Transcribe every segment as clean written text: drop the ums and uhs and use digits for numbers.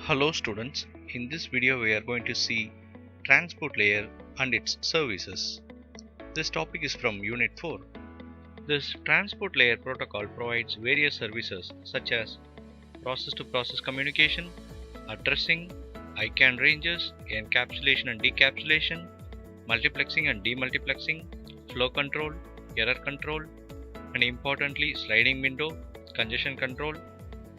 Hello students, in this video we are going to see transport layer and its services. This topic is from Unit 4. This transport layer protocol provides various services such as process-to-process communication, addressing, ICANN ranges, encapsulation and decapsulation, multiplexing and demultiplexing, flow control, error control, and importantly sliding window, congestion control,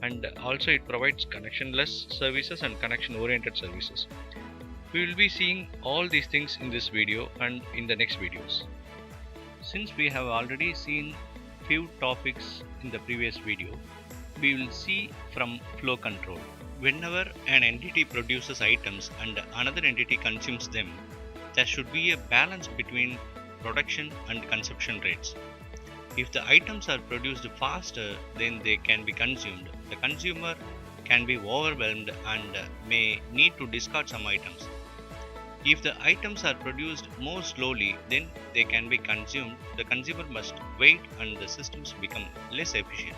and also it provides connectionless services and connection oriented services. We will be seeing all these things in this video and in the next videos. Since we have already seen few topics in the previous video, we will see from flow control. Whenever an entity produces items and another entity consumes them, there should be a balance between production and consumption rates. If the items are produced faster than they can be consumed, the consumer can be overwhelmed and may need to discard some items. If the items are produced more slowly than they can be consumed, the consumer must wait and the systems become less efficient.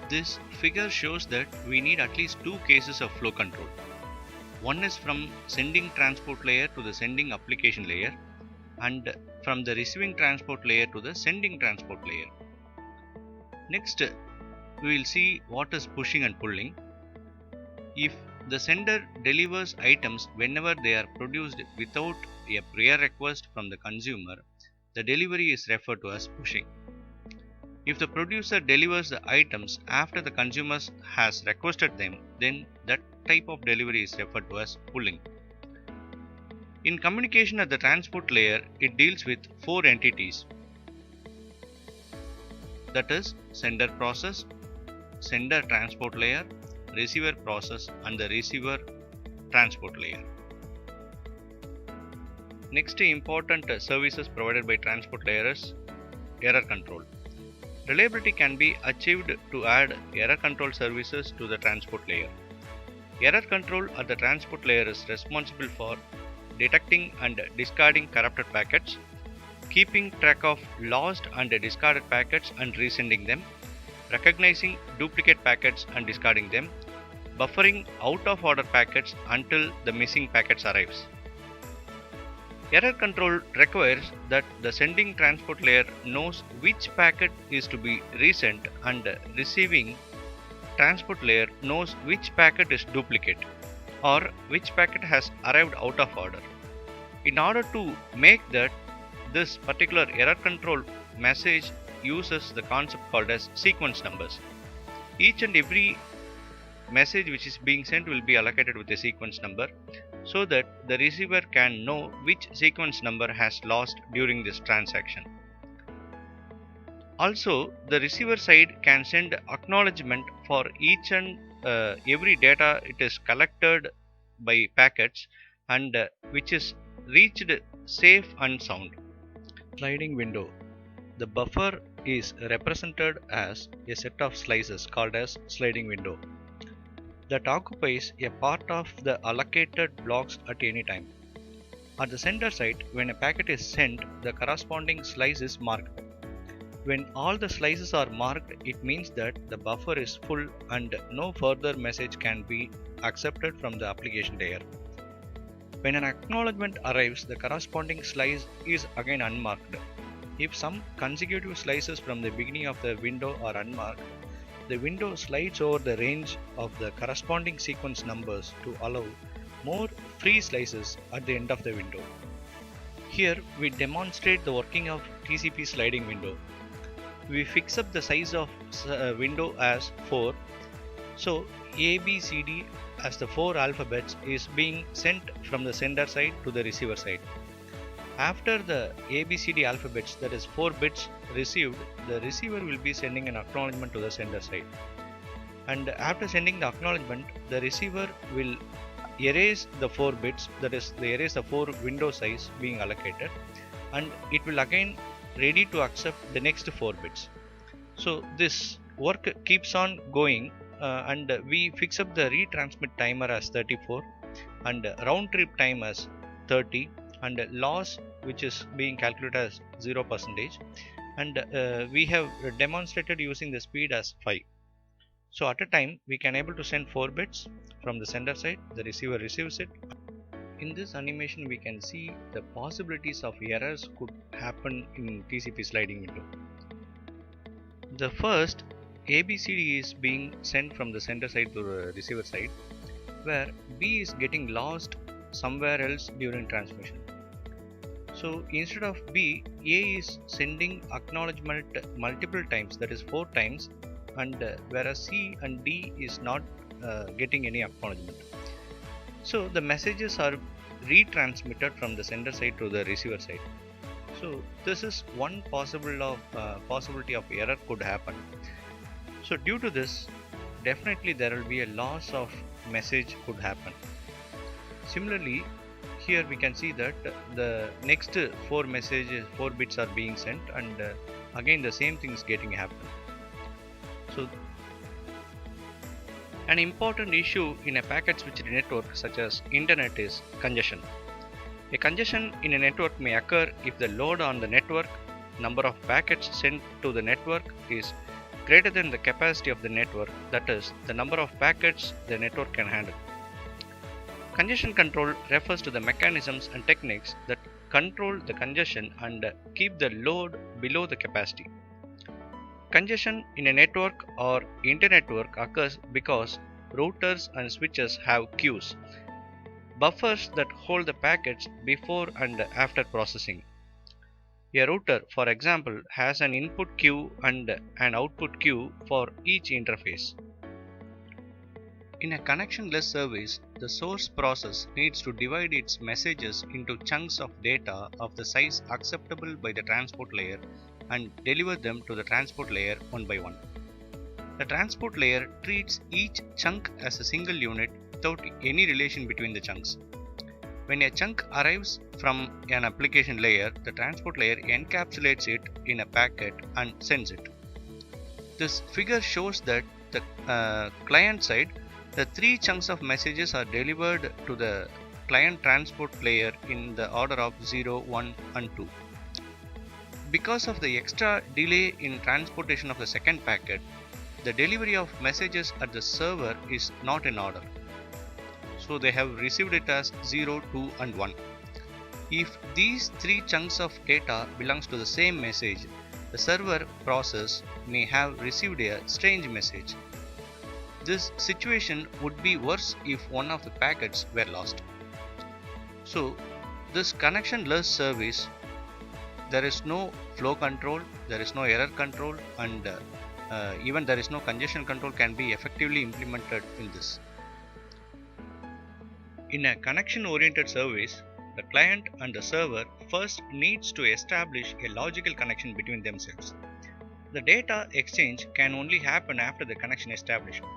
This figure shows that we need at least two cases of flow control. One is from sending transport layer to the sending application layer, and from the receiving transport layer to the sending transport layer. Next, we will see what is pushing and pulling. If the sender delivers items whenever they are produced without a prior request from the consumer, the delivery is referred to as pushing. If the producer delivers the items after the consumer has requested them, then that type of delivery is referred to as pulling. In communication at the transport layer, it deals with four entities, that is sender process, sender transport layer, receiver process and the receiver transport layer. Next important services provided by transport layer is error control. Reliability can be achieved to add error control services to the transport layer. Error control at the transport layer is responsible for detecting and discarding corrupted packets, keeping track of lost and discarded packets and resending them, recognizing duplicate packets and discarding them, buffering out of order packets until the missing packets arrives. Error control requires that the sending transport layer knows which packet is to be resent and receiving transport layer knows which packet is duplicate or which packet has arrived out of order. In order to make that, this particular error control message uses the concept called as sequence numbers. Each and every message which is being sent will be allocated with a sequence number so that the receiver can know which sequence number has lost during this transaction. Also, the receiver side can send acknowledgement for each and every data it is collected by packets and which is reached safe and sound. Sliding window. The buffer is represented as a set of slices called as sliding window that occupies a part of the allocated blocks at any time. At the sender side, when a packet is sent, the corresponding slice is marked. When all the slices are marked, it means that the buffer is full and no further message can be accepted from the application layer. When an acknowledgement arrives, the corresponding slice is again unmarked. If some consecutive slices from the beginning of the window are unmarked, the window slides over the range of the corresponding sequence numbers to allow more free slices at the end of the window. Here we demonstrate the working of TCP sliding window. We fix up the size of window as 4. So ABCD as the 4 alphabets is being sent from the sender side to the receiver side. After the ABCD alphabets, that is 4 bits received, the receiver will be sending an acknowledgement to the sender side. And after sending the acknowledgement, the receiver will erase the 4 bits, that is they erase the 4 window size being allocated, and it will again ready to accept the next 4 bits. So this work keeps on going and we fix up the retransmit timer as 34 and round trip time as 30 and loss which is being calculated as 0%, and we have demonstrated using the speed as 5. So at a time we can able to send 4 bits from the sender side, the receiver receives it. In this animation we can see the possibilities of errors could happen in TCP sliding window. The first ABCD is being sent from the sender side to the receiver side, where B is getting lost somewhere else during transmission. So instead of B, A is sending acknowledgement multiple times, that is 4 times, and whereas C and D is not getting any acknowledgement. So the messages are retransmitted from the sender side to the receiver side. So this is one possibility of error could happen. So due to this, definitely there will be a loss of message could happen. Similarly, here we can see that the next 4 bits are being sent, and again the same thing is getting happen. So an important issue in a packet switched network such as internet is congestion. A congestion in a network may occur if the load on the network, number of packets sent to the network, is greater than the capacity of the network, that is, the number of packets the network can handle. Congestion control refers to the mechanisms and techniques that control the congestion and keep the load below the capacity. Congestion in a network or internetwork occurs because routers and switches have queues, buffers that hold the packets before and after processing. A router, for example, has an input queue and an output queue for each interface. In a connectionless service, the source process needs to divide its messages into chunks of data of the size acceptable by the transport layer and deliver them to the transport layer one by one. The transport layer treats each chunk as a single unit without any relation between the chunks. When a chunk arrives from an application layer, the transport layer encapsulates it in a packet and sends it. This figure shows that the client side, the 3 chunks of messages are delivered to the client transport layer in the order of 0, 1 and 2. Because of the extra delay in transportation of the second packet, the delivery of messages at the server is not in order. So they have received it as 0, 2 and 1. If these 3 chunks of data belongs to the same message, the server process may have received a strange message. This situation would be worse if one of the packets were lost. So this connectionless service, there is no flow control, there is no error control, and even there is no congestion control can be effectively implemented in this. In a connection-oriented service, the client and the server first needs to establish a logical connection between themselves. The data exchange can only happen after the connection establishment.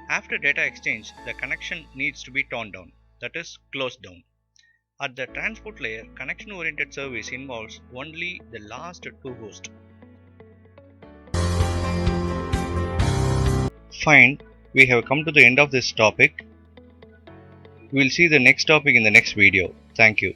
After data exchange, the connection needs to be torn down, that is, closed down. At the transport layer, connection-oriented service involves only the last 2 hosts. Fine, we have come to the end of this topic. We will see the next topic in the next video. Thank you.